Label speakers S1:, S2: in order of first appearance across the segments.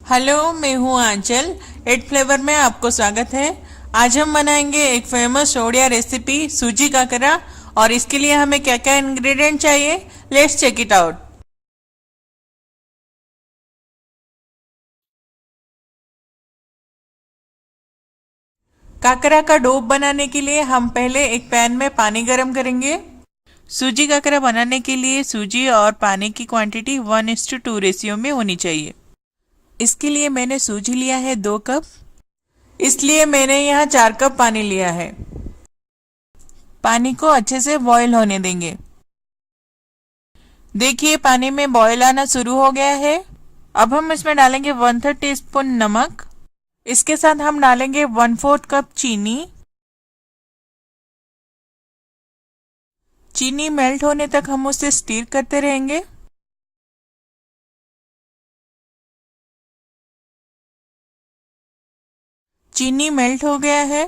S1: Hello, मैं हूँ आंचल। Eight flavour में आपको स्वागत है। आज हम बनाएंगे एक फेमस ओडिया रेसिपी सूजी काकरा। और इसके लिए हमें क्या क्या इंग्रेडिएंट चाहिए, लेट्स चेक इट आउट। काकरा का डो बनाने के लिए हम पहले एक पैन में पानी गरम करेंगे। सूजी काकरा बनाने के लिए सूजी और पानी की क्वांटिटी 1:2 रेशियो में होनी चाहिए। इसके लिए मैंने सूजी लिया है 2 कप, इसलिए मैंने यहाँ 4 कप पानी लिया है। पानी को अच्छे से बॉईल होने देंगे। देखिए पानी में बॉईल आना शुरू हो गया है। अब हम इसमें डालेंगे 1/3 टीस्पून नमक। इसके साथ हम डालेंगे 1/4 कप चीनी। चीनी मेल्ट होने तक हम उसे स्टीर करते रहेंगे। चीनी मेल्ट हो गया है।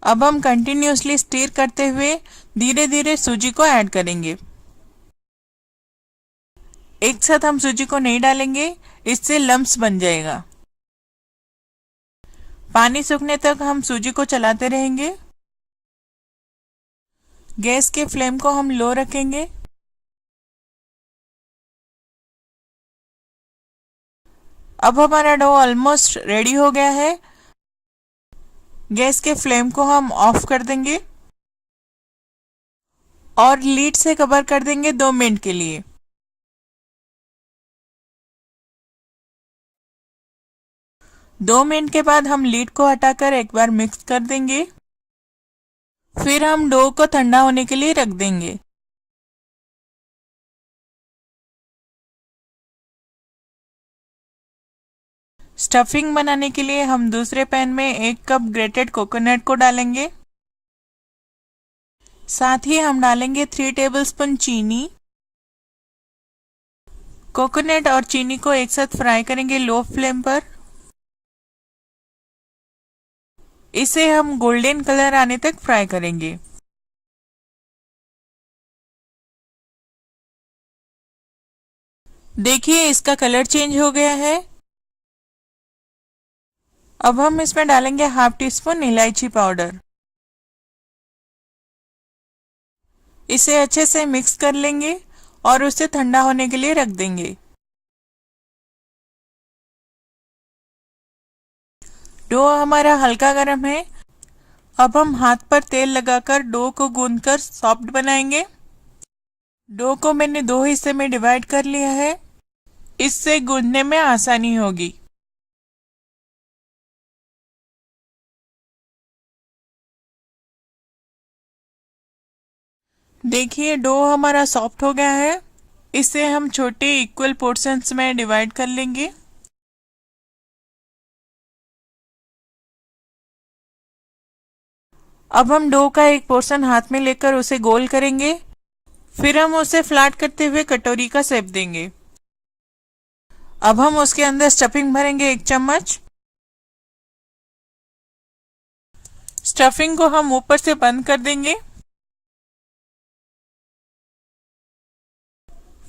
S1: अब हम कंटिन्यूसली स्टीर करते हुए धीरे धीरे सूजी को ऐड करेंगे। एक साथ हम सूजी को नहीं डालेंगे, इससे लम्प्स बन जाएगा। पानी सूखने तक हम सूजी को चलाते रहेंगे। गैस के फ्लेम को हम लो रखेंगे। अब हमारा डो ऑलमोस्ट रेडी हो गया है। गैस के फ्लेम को हम ऑफ कर देंगे और लीड से कवर कर देंगे 2 मिनट के लिए। 2 मिनट के बाद हम लीड को हटाकर एक बार मिक्स कर देंगे। फिर हम डो को ठंडा होने के लिए रख देंगे। स्टफिंग बनाने के लिए हम दूसरे पैन में 1 कप ग्रेटेड कोकोनट को डालेंगे। साथ ही हम डालेंगे 3 टेबलस्पून चीनी। कोकोनट और चीनी को एक साथ फ्राई करेंगे लो फ्लेम पर। इसे हम गोल्डन कलर आने तक फ्राई करेंगे। देखिए इसका कलर चेंज हो गया है। अब हम इसमें डालेंगे 1/2 टीस्पून इलायची पाउडर। इसे अच्छे से मिक्स कर लेंगे और उसे ठंडा होने के लिए रख देंगे। डो हमारा हल्का गर्म है। अब हम हाथ पर तेल लगाकर डो को गूंथकर सॉफ्ट बनाएंगे। डो को मैंने 2 हिस्से में डिवाइड कर लिया है, इससे गूंथने में आसानी होगी। देखिए डो हमारा सॉफ्ट हो गया है। इसे हम छोटे इक्वल पोर्शंस में डिवाइड कर लेंगे। अब हम डो का एक पोर्शन हाथ में लेकर उसे गोल करेंगे। फिर हम उसे फ्लैट करते हुए कटोरी का शेप देंगे। अब हम उसके अंदर स्टफिंग भरेंगे 1 चम्मच। स्टफिंग को हम ऊपर से बंद कर देंगे।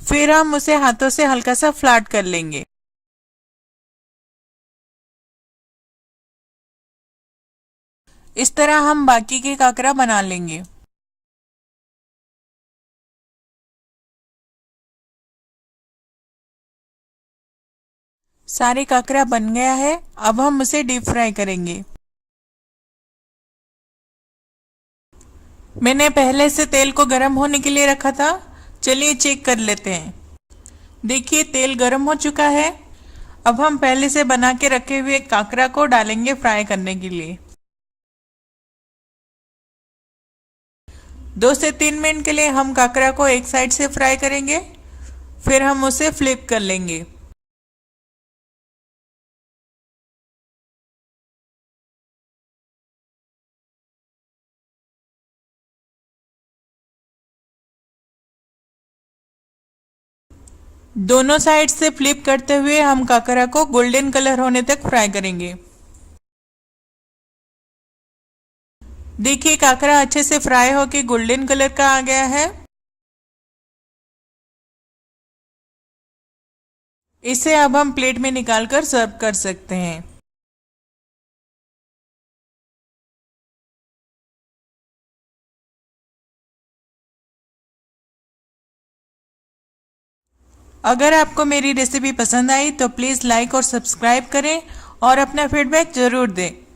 S1: फिर हम उसे हाथों से हल्का सा फ्लैट कर लेंगे। इस तरह हम बाकी के काकरा बना लेंगे। सारे काकरा बन गया है। अब हम उसे डीप फ्राई करेंगे। मैंने पहले से तेल को गर्म होने के लिए रखा था। चलिए चेक कर लेते हैं। देखिए तेल गर्म हो चुका है। अब हम पहले से बना के रखे हुए काकरा को डालेंगे फ्राई करने के लिए। 2 से 3 मिनट के लिए हम काकरा को एक साइड से फ्राई करेंगे। फिर हम उसे फ्लिप कर लेंगे। दोनों साइड से फ्लिप करते हुए हम काकरा को गोल्डन कलर होने तक फ्राई करेंगे। देखिए काकरा अच्छे से फ्राई होके गोल्डन कलर का आ गया है। इसे अब हम प्लेट में निकालकर सर्व कर सकते हैं। अगर आपको मेरी रेसिपी पसंद आई तो प्लीज़ लाइक और सब्सक्राइब करें और अपना फीडबैक ज़रूर दें।